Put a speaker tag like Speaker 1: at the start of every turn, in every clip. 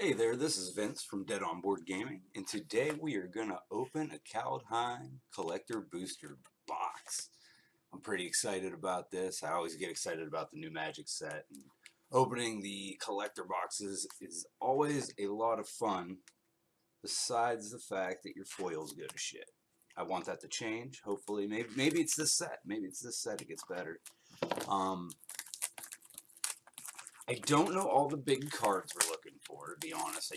Speaker 1: Hey there, this is Vince from Dead on Board Gaming, and today we are going to open a Kaldheim Collector Booster box. I'm pretty excited about this. I always get excited about the new Magic set. And opening the collector boxes is always a lot of fun, besides the fact that your foils go to shit. I want that to change, hopefully. Maybe it's this set. Maybe it's this set it gets better. I don't know all the big cards we're looking for, to be honest.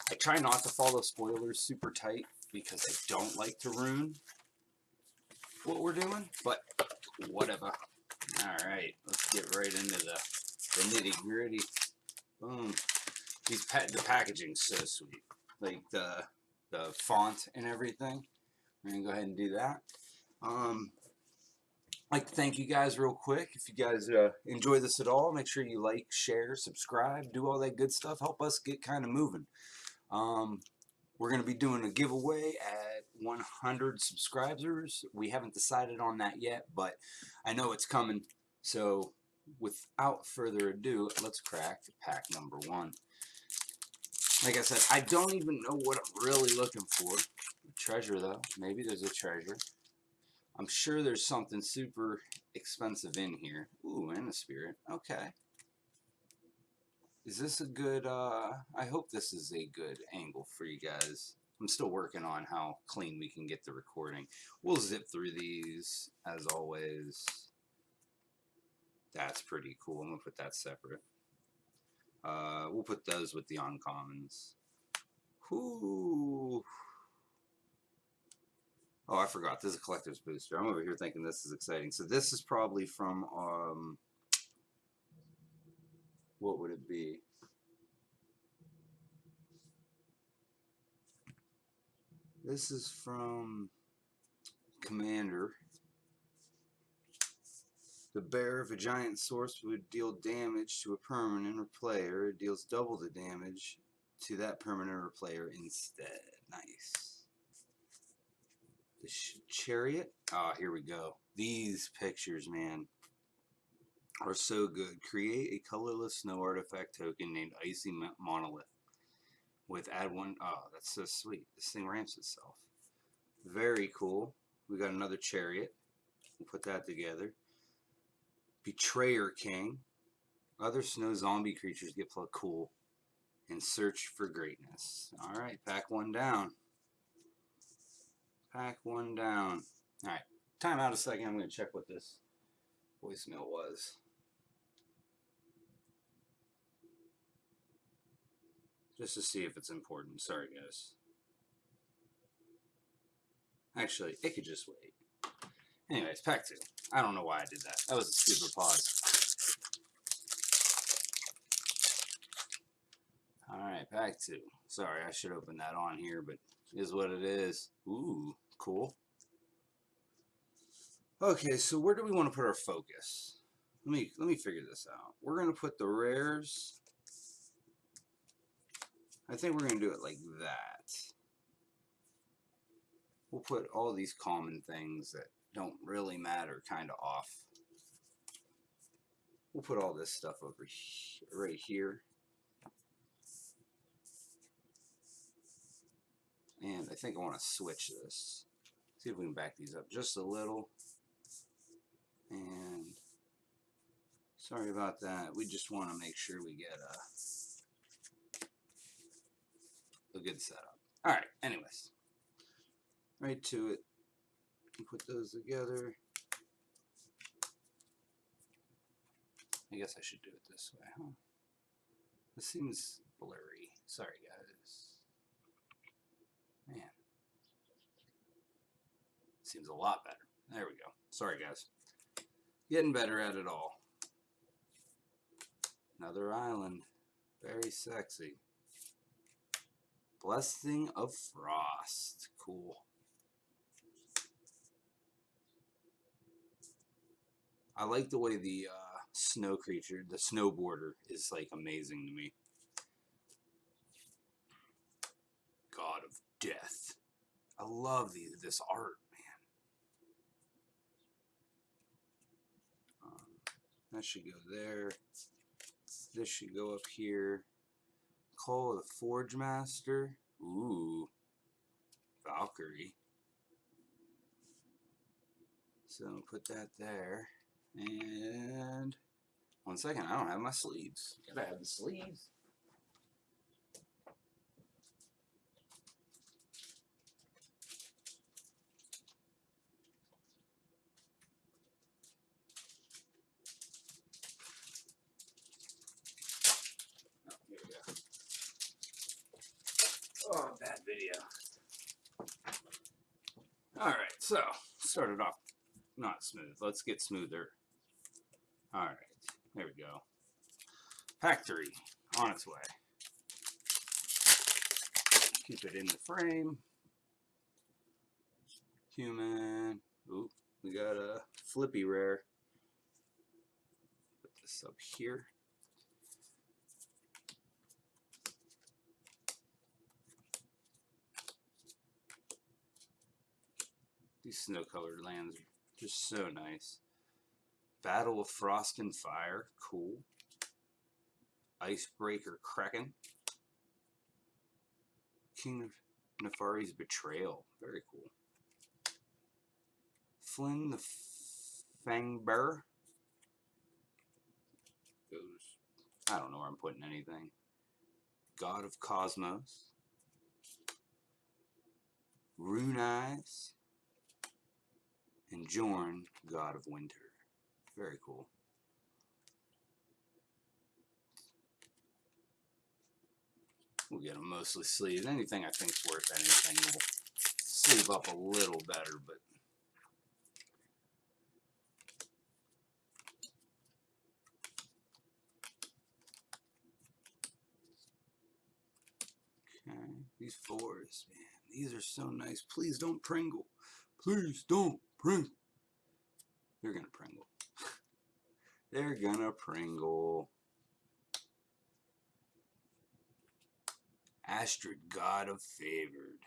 Speaker 1: I try not to follow spoilers super tight because I don't like to ruin what we're doing, but whatever. Alright, let's get right into the nitty-gritty. Boom. The packaging's so sweet. Like the font and everything. We're going to go ahead and do that. I'd like to thank you guys real quick. If you guys enjoy this at all, make sure you like, share, subscribe, do all that good stuff. Help us get kind of moving. We're going to be doing a giveaway at 100 subscribers. We haven't decided on that yet, but I know it's coming. So without further ado, let's crack pack number 1. Like I said, I don't even know what I'm really looking for. A treasure, though. Maybe there's a treasure. I'm sure there's something super expensive in here. Ooh, and a spirit. Okay. Is this a good, I hope this is a good angle for you guys. I'm still working on how clean we can get the recording. We'll zip through these, as always. That's pretty cool. I'm going to put that separate. We'll put those with the uncommons. Whoo! Oh, I forgot. This is a collector's booster. I'm over here thinking this is exciting. So this is probably from, what would it be? This is from Commander. The bearer of a giant source would deal damage to a permanent or player. It deals double the damage to that permanent or player instead. Nice. The chariot. Ah, here we go. These pictures, man, are so good. Create a colorless snow artifact token named Icy Monolith. With add one. Oh, that's so sweet. This thing ramps itself. Very cool. We got another chariot. We'll put that together. Betrayer King. Other snow zombie creatures get cool and search for greatness. Alright, pack one down. Pack one down. Alright, time out a second. I'm going to check what this voicemail was. Just to see if it's important. Sorry, guys. Actually, it could just wait. Anyways, pack 2. I don't know why I did that. That was a stupid pause. Alright, pack 2. Sorry, I should open that on here, but it is what it is. Ooh, cool. Okay, so where do we want to put our focus? Let me figure this out. We're going to put the rares. I think we're going to do it like that. We'll put all these common things that don't really matter kind of off. We'll put all this stuff over right here. And I think I want to switch this. See if we can back these up just a little. And sorry about that. We just want to make sure we get a good setup. Alright, anyways. Right to it. Put those together. I guess I should do it this way, huh? This seems blurry. Sorry, guys. Man. Seems a lot better. There we go. Sorry, guys. Getting better at it all. Another island. Very sexy. Blessing of Frost. Cool. I like the way the snow creature, the snow border, is like amazing to me. God of Death. I love this art, man. That should go there. This should go up here. Call of the Forge Master. Ooh. Valkyrie. So put that there. And 1 second, I don't have my sleeves. Gotta have the sleeves. Oh, here we go. Oh, bad video. Alright, so started off not smooth. Let's get smoother. Alright, there we go. Pack 3 on its way. Keep it in the frame. Human. Ooh, we got a flippy rare. Put this up here. These snow-colored lands are just so nice. Battle of Frost and Fire, cool. Icebreaker Kraken. King of Nefari's Betrayal, very cool. Flynn the Fangbearer. Goes, I don't know where I'm putting anything. God of Cosmos. Rune Eyes. And Jorn, God of Winter. Very cool. We'll get them mostly sleeved. Anything I think's worth anything will sleeve up a little better, but okay. These fours, man, these are so nice. Please don't Pringle. Please don't Pringle. They're gonna Pringle. They're gonna Pringle. Astrid, God of Favored.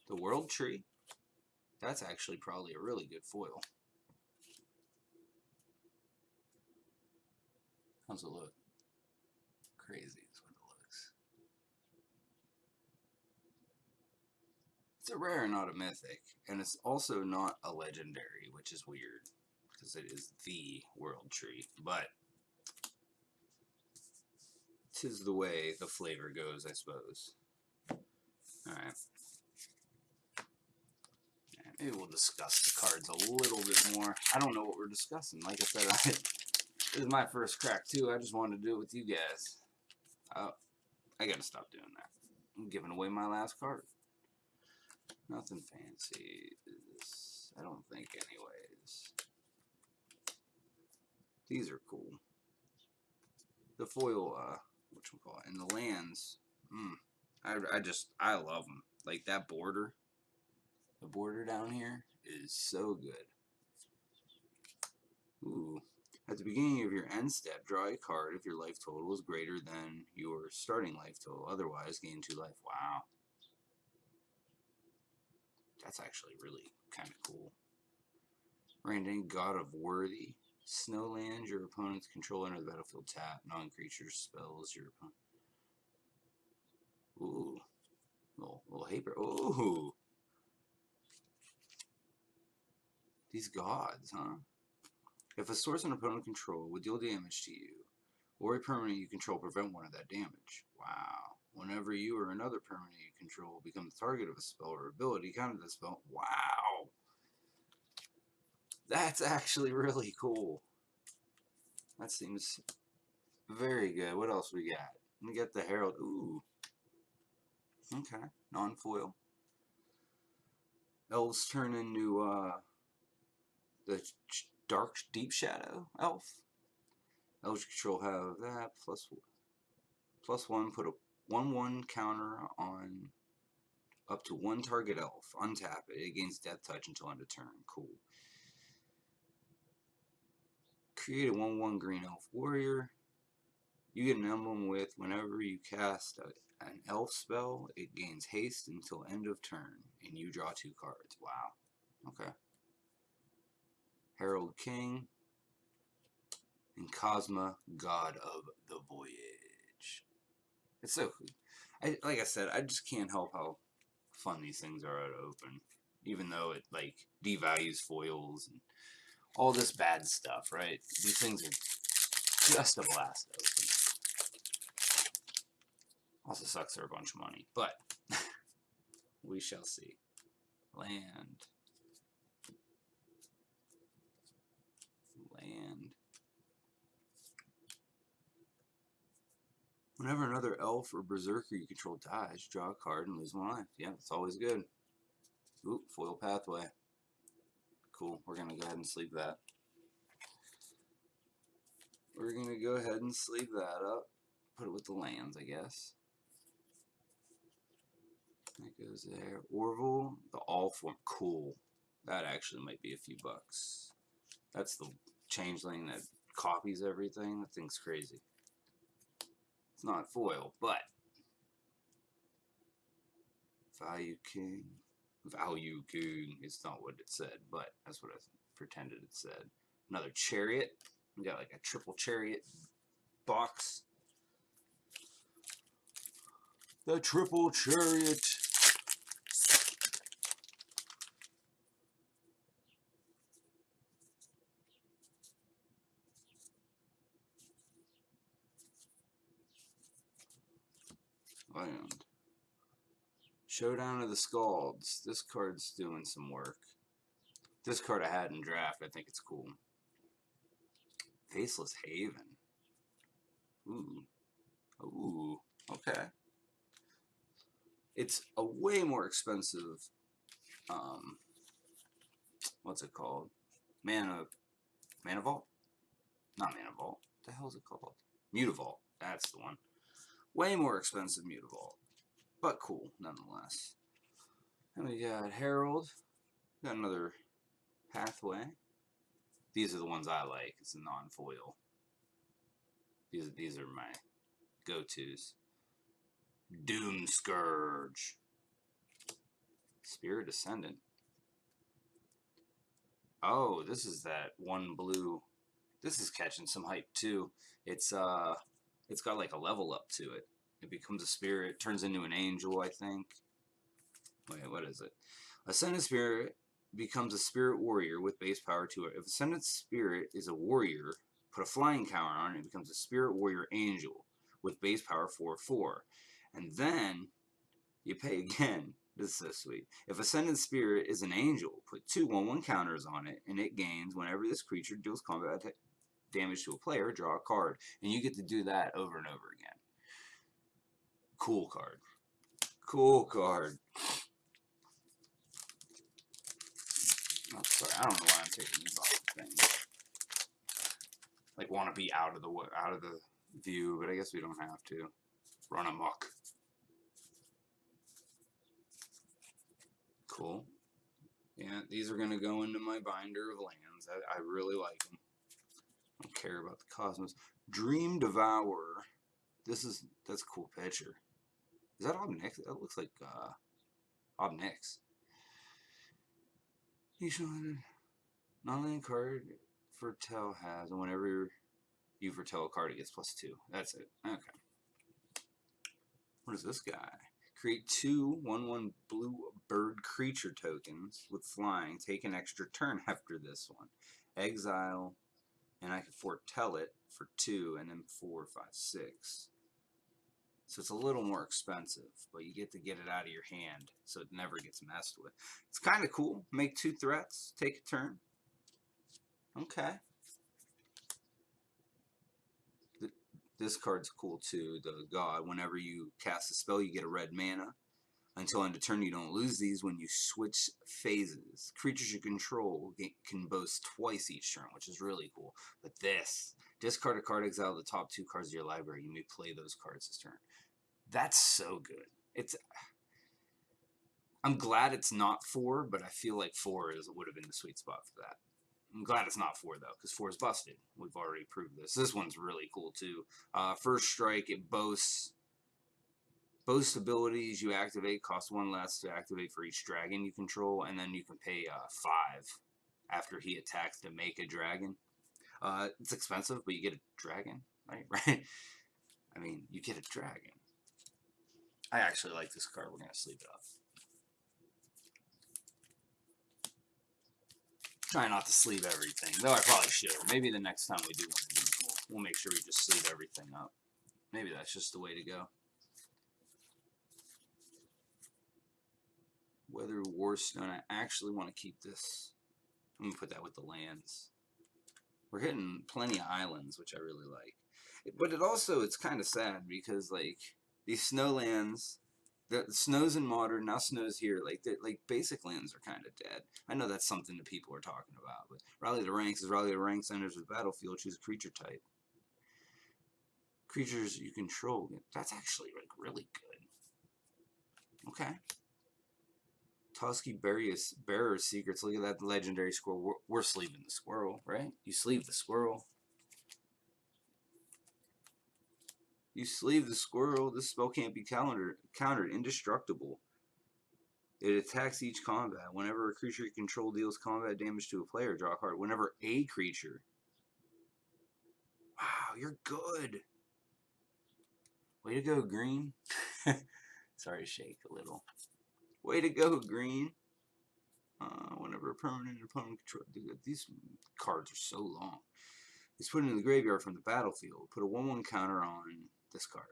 Speaker 1: The World Tree. That's actually probably a really good foil. How's it look? Crazy is what it looks. It's a rare, not a mythic. And it's also not a legendary, which is weird. Because it is the World Tree. But 'tis the way the flavor goes, I suppose. Alright. Maybe we'll discuss the cards a little bit more. I don't know what we're discussing. Like I said, this is my first crack too. I just wanted to do it with you guys. I gotta stop doing that. I'm giving away my last card. Nothing fancy. I don't think anyways. These are cool. The foil, whatchamacallit, and the lands. I love them. Like that border. The border down here is so good. Ooh. At the beginning of your end step, draw a card if your life total is greater than your starting life total. Otherwise, gain 2 life. Wow. That's actually really kind of cool. Random God of Worthy. Snowland, your opponent's controller enter the battlefield tap. Non-creature spells your opponent. Ooh. Little haper. Ooh. These gods, huh? If a source an opponent control would deal damage to you, or a permanent you control prevent 1 of that damage. Wow. Whenever you or another permanent you control become the target of a spell or ability, counter the spell. Wow. That's actually really cool. That seems very good. What else we got? We got the Herald. Ooh. Okay. Non-foil. Elves turn into the Dark Deep Shadow Elf. Elves control have that. +1. Put a 1/1 counter on up to 1 target elf. Untap it. It gains Death Touch until end of turn. Cool. Create a 1/1 green elf warrior. You get an emblem with whenever you cast an elf spell, it gains haste until end of turn, and you draw 2 cards. Wow. Okay. Herald King. And Cosma, God of the Voyage. It's so cool. Like I said, I just can't help how fun these things are to open. Even though it, like, devalues foils and all this bad stuff, right? These things are just a blast to open. Also sucks they're a bunch of money, but we shall see. Land. Whenever another elf or berserker you control dies, draw a card and lose 1 life. Yeah, it's always good. Ooh, foil pathway. Cool. We're going to go ahead and sleeve that. We're going to go ahead and sleeve that up. Put it with the lands, I guess. That goes there. Orville, the all form. Cool. That actually might be a few bucks. That's the changeling that copies everything. That thing's crazy. It's not foil, but Value King. Value King is not what it said, but that's what I pretended it said. Another chariot. We got like a triple chariot box. The triple chariot. Land. Showdown of the Scalds. This card's doing some work. This card I had in draft. I think it's cool. Faceless Haven. Ooh. Ooh. Okay. It's a way more expensive. What's it called? Mana Vault? Not Mana Vault. What the hell is it called? Mutavault. That's the one. Way more expensive Mutavault. But cool, nonetheless. And we got Herald. Got another Pathway. These are the ones I like. It's a non-foil. These are my go-tos. Doom Scourge. Spirit Ascendant. Oh, this is that one blue. This is catching some hype too. It's got like a level up to it. It becomes a spirit, turns into an angel, I think. Wait, what is it? Ascendant Spirit becomes a spirit warrior with base power 2. If Ascendant Spirit is a warrior, put a flying counter on it, it becomes a spirit warrior angel with base power 4/4. And then you pay again. This is so sweet. If Ascendant Spirit is an angel, put 2 1/1 counters on it, and it gains whenever this creature deals combat damage to a player, draw a card. And you get to do that over and over again. Cool card. Cool card. Oh, sorry, I don't know why I'm taking these off the thing. Like, want to be out of the view, but I guess we don't have to. Run amok. Cool. Yeah, these are gonna go into my binder of lands. I really like them. I don't care about the Cosmos. Dream Devourer. That's a cool picture. Is that Obnix? That looks like Obnix. Non-land card foretell has, and whenever you foretell a card, it gets +2. That's it. Okay. What is this guy? Create 2 1/1 blue bird creature tokens with flying. Take an extra turn after this one. Exile, and I can foretell it for 2, and then 4, 5, 6. So it's a little more expensive, but you get to get it out of your hand, so it never gets messed with. It's kind of cool. Make 2 threats, take a turn. Okay. This card's cool too, the God. Whenever you cast a spell, you get a red mana. Until end of turn, you don't lose these when you switch phases. Creatures you control can boast twice each turn, which is really cool. But this, discard a card, exile the top 2 cards of your library. You may play those cards this turn. That's so good. I'm glad it's not 4, but I feel like 4 would have been the sweet spot for that. I'm glad it's not 4 though, because 4 is busted. We've already proved this. This one's really cool too. First strike, it boasts abilities you activate, cost 1 less to activate for each dragon you control, and then you can pay 5 after he attacks to make a dragon. It's expensive, but you get a dragon, right? Right? I mean, you get a dragon. I actually like this card. We're going to sleeve it up. Try not to sleeve everything, though I probably should. Maybe the next time we do one of these, we'll make sure we just sleeve everything up. Maybe that's just the way to go. Weather Warstone. I actually want to keep this. I'm going to put that with the lands. We're hitting plenty of islands, which I really like. But it also, it's kind of sad because, like, these snowlands, the snows in Modern, now snows here, like basic lands are kind of dead. I know that's something that people are talking about, but Rally the Ranks is Rally the Ranks, enters the battlefield, choose a creature type. Creatures you control, that's actually, like, really good. Okay. Toski Bearer Secrets, look at that legendary squirrel. We're sleeving the squirrel, right? You sleeve the squirrel. You sleeve the squirrel. This spell can't be countered. Indestructible. It attacks each combat. Whenever a creature you control deals combat damage to a player, draw a card. Whenever a creature. Wow, you're good. Way to go, green. Sorry to shake a little. Way to go, green. Whenever a permanent opponent control. Dude, these cards are so long. It's put into the graveyard from the battlefield. Put a 1/1 counter on this card.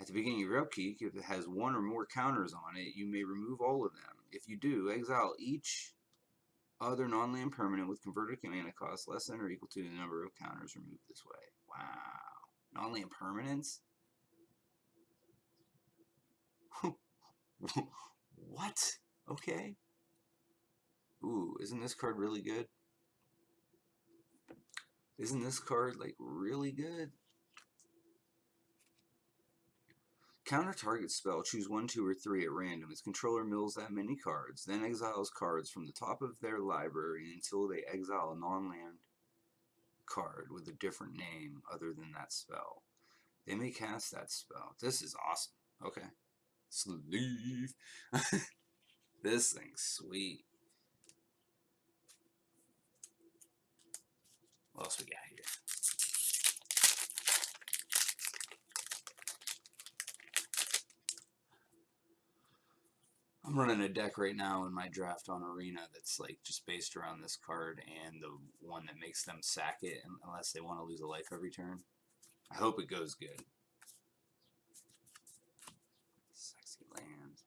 Speaker 1: At the beginning of your upkeep, if it has one or more counters on it, you may remove all of them. If you do, exile each other non-land permanent with converted mana cost less than or equal to the number of counters removed this way. Wow. Non-land permanents? What? Okay. Ooh, isn't this card really good? Isn't this card, like, really good? Counter target spell. Choose 1, 2, or 3 at random. Its controller mills that many cards, then exiles cards from the top of their library until they exile a non-land card with a different name other than that spell. They may cast that spell. This is awesome. Okay. Sleeve. This thing's sweet. What else we got here? I'm running a deck right now in my draft on Arena that's like just based around this card and the one that makes them sack it unless they want to lose a life every turn. I hope it goes good. Sexy lands.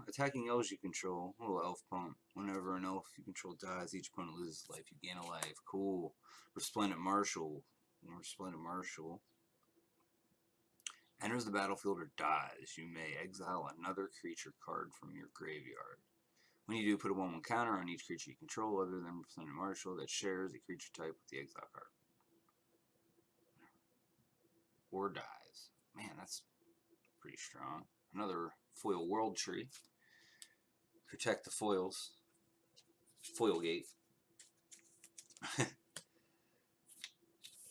Speaker 1: Attacking elves you control. A little elf pump. Whenever an elf you control dies, each opponent loses life. You gain a life. Cool. Resplendent Marshal. Resplendent Marshal. Enters the battlefield or dies. You may exile another creature card from your graveyard. When you do, put a 1/1 counter on each creature you control other than Resplendent Marshal that shares a creature type with the exile card. Or dies. Man, that's pretty strong. Another foil World Tree. Protect the foils. Foil Gate.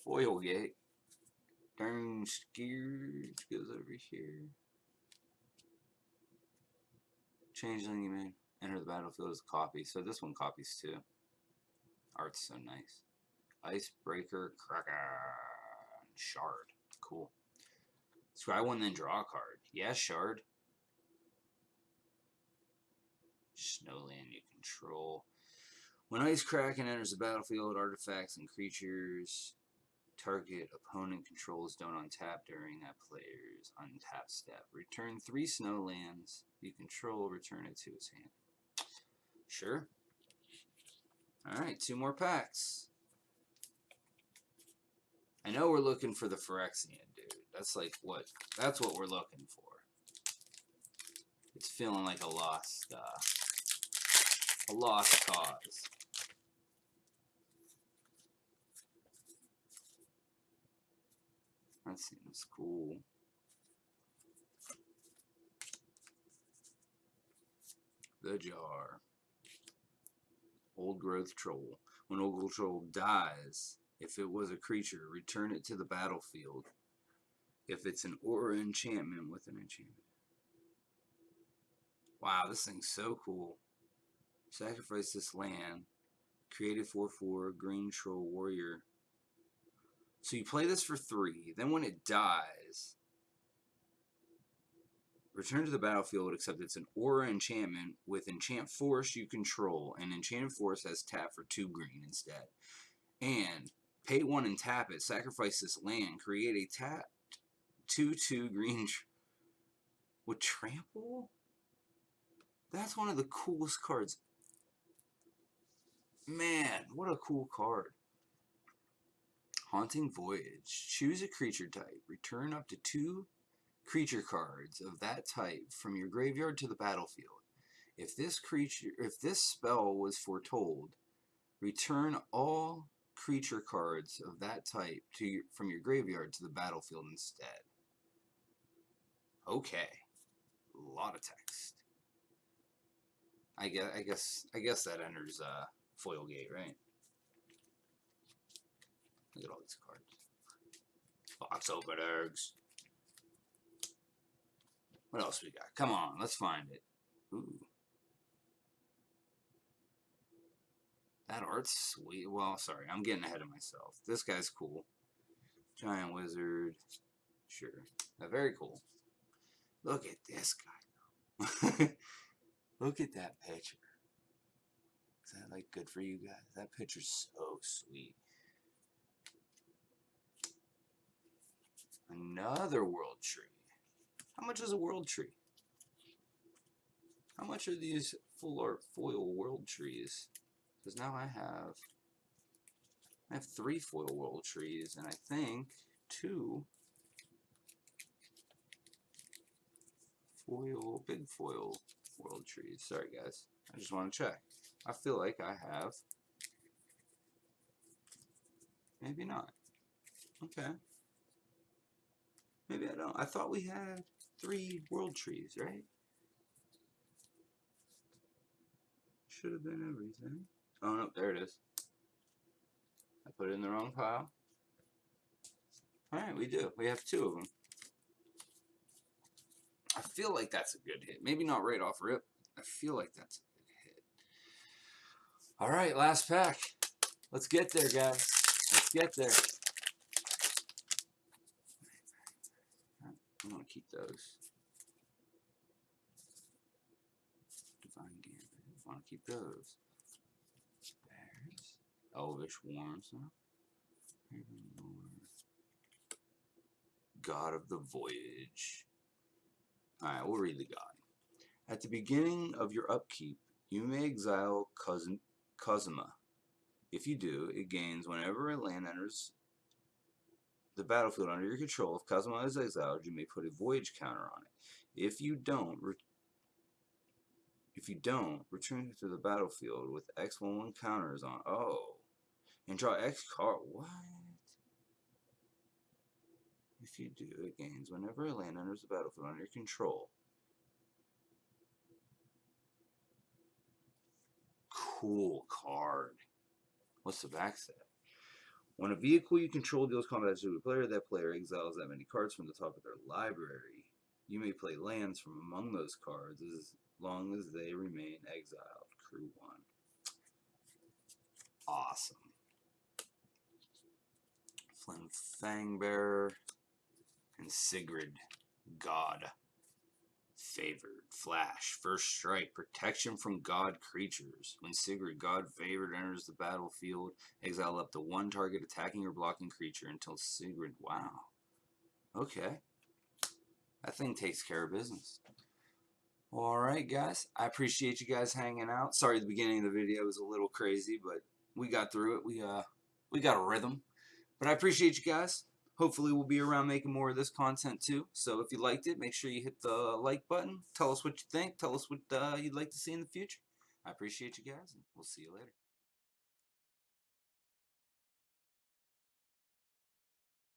Speaker 1: Foil Gate. Darn scared. Goes over here. Changeling you may enter the battlefield as a copy. So this one copies too. Art's so nice. Icebreaker, Kraken, Shard. Cool. Scry one, then draw a card. Yeah, Shard. Snowland you control. When Ice Kraken enters the battlefield, artifacts and creatures target opponent controls don't untap during that player's untap step. Return 3 Snowlands you control, return it to its hand. Sure. Alright, 2 more packs. I know we're looking for the Phyrexian, dude. That's like that's what we're looking for. It's feeling like a lost cause. That seems cool. The Jar. Old Growth Troll. When Old Growth Troll dies, if it was a creature, return it to the battlefield. If it's an aura enchantment with an enchantment. Wow, this thing's so cool. Sacrifice this land. Created 4/4 green troll warrior. So you play this for 3. Then when it dies, return to the battlefield, except it's an aura enchantment with enchant force you control, and enchanted force has tap for 2 green instead. And pay 1 and tap it. Sacrifice this land. Create a tap 2/2 green with trample. That's one of the coolest cards. Man, what a cool card. Haunting Voyage. Choose a creature type. Return up to 2 creature cards of that type from your graveyard to the battlefield. If this spell was foretold, return all creature cards of that type from your graveyard to the battlefield instead. Okay. A lot of text. I guess that enters foil gate, right? Look at all these cards. Box openers. What else we got? Come on, let's find it. Ooh. That art's sweet. Well, sorry, I'm getting ahead of myself. This guy's cool. Giant Wizard. Sure. Very cool. Look at this guy. Look at that picture. Is that like good for you guys? That picture's so sweet. Another world tree. How much is a world tree? How much are these full art foil world trees? Because now I have 3 foil world trees, and I think 2 big foil world trees. Sorry guys, I just want to check. I feel like I have. Maybe not. Okay. Maybe I don't. I thought we had 3 world trees, right? Should have been everything. Oh no, there it is. I put it in the wrong pile. Alright, we do. We have 2 of them. I feel like that's a good hit. Maybe not right off rip. I feel like that's a good hit. Alright, last pack. Let's get there, guys. Let's get there. I'm going to keep those. Divine Gambit. I want to keep those. Bears. Elvish Warms. God of the Voyage. Alright, we'll read the God. At the beginning of your upkeep, you may exile Cosima. If you do, it gains whenever a land enters the battlefield under your control. If Cosima is exiled, you may put a Voyage counter on it. If you don't, return it to the battlefield with X11 counters on. Oh. And draw X card. What? If you do, it gains whenever a land enters the battlefield under your control. Cool card. What's the back set? When a vehicle you control deals combat to a player, that player exiles that many cards from the top of their library. You may play lands from among those cards as long as they remain exiled. Crew 1. Awesome. Flynn Fangbearer and Sigrid. God. Favored. Flash. First strike. Protection from God creatures. When Sigrid, God Favored, enters the battlefield, exile up to 1 target attacking or blocking creature until Sigrid. Wow. Okay. That thing takes care of business. Alright guys, I appreciate you guys hanging out. Sorry the beginning of the video was a little crazy, but we got through it. We got a rhythm. But I appreciate you guys. Hopefully we'll be around making more of this content too. So if you liked it, make sure you hit the like button. Tell us what you think. Tell us what you'd like to see in the future. I appreciate you guys, and we'll see you later.